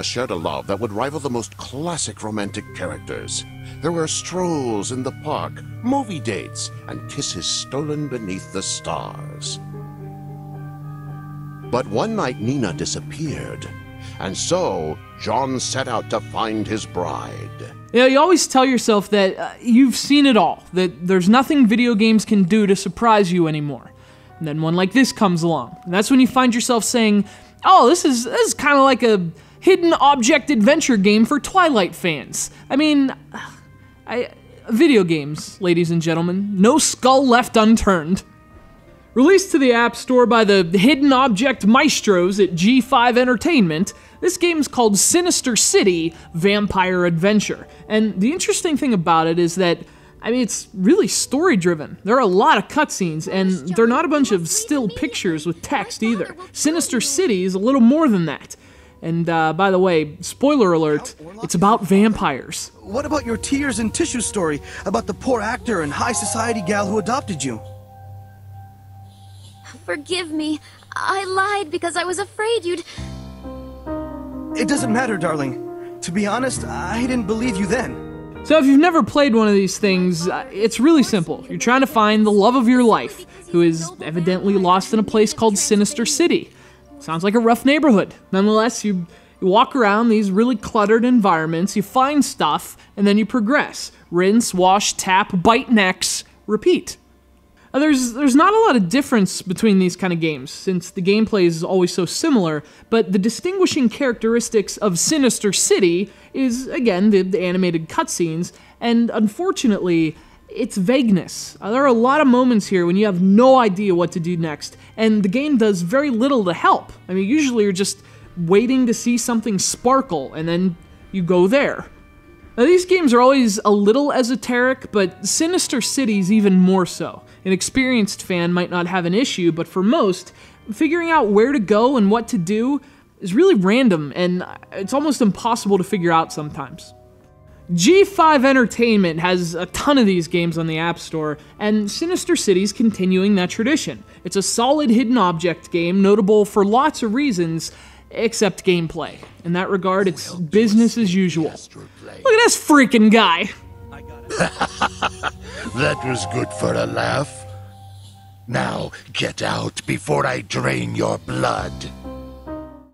shared a love that would rival the most classic romantic characters. There were strolls in the park, movie dates, and kisses stolen beneath the stars. But one night Nina disappeared, and so John set out to find his bride. You know, you always tell yourself that you've seen it all, that there's nothing video games can do to surprise you anymore. And then one like this comes along, and that's when you find yourself saying, oh, this is kind of like a hidden object adventure game for Twilight fans. I mean, video games, ladies and gentlemen, no skull left unturned. Released to the App Store by the hidden object maestros at G5 Entertainment, this game is called Sinister City Vampire Adventure. And the interesting thing about it is that, I mean, it's really story-driven. There are a lot of cutscenes, and they're not a bunch of still pictures with text either. Sinister City is a little more than that. And by the way, spoiler alert, it's about vampires. What about your tears and tissue story about the poor actor and high society gal who adopted you? Forgive me. I lied because I was afraid you'd... It doesn't matter, darling. To be honest, I didn't believe you then. So if you've never played one of these things, it's really simple. You're trying to find the love of your life, who is evidently lost in a place called Sinister City. Sounds like a rough neighborhood. Nonetheless, you walk around these really cluttered environments, you find stuff, and then you progress. Rinse, wash, tap, bite necks, repeat. There's not a lot of difference between these kind of games, since the gameplay is always so similar, but the distinguishing characteristics of Sinister City is, again, the animated cutscenes, and unfortunately, it's vagueness. There are a lot of moments here when you have no idea what to do next, and the game does very little to help. I mean, usually you're just waiting to see something sparkle, and then you go there. Now, these games are always a little esoteric, but Sinister City's even more so. An experienced fan might not have an issue, but for most, figuring out where to go and what to do is really random, and it's almost impossible to figure out sometimes. G5 Entertainment has a ton of these games on the App Store, and Sinister City's continuing that tradition. It's a solid hidden object game, notable for lots of reasons, except gameplay. In that regard, it's business as usual. Look at this freaking guy! That was good for a laugh. Now, get out before I drain your blood.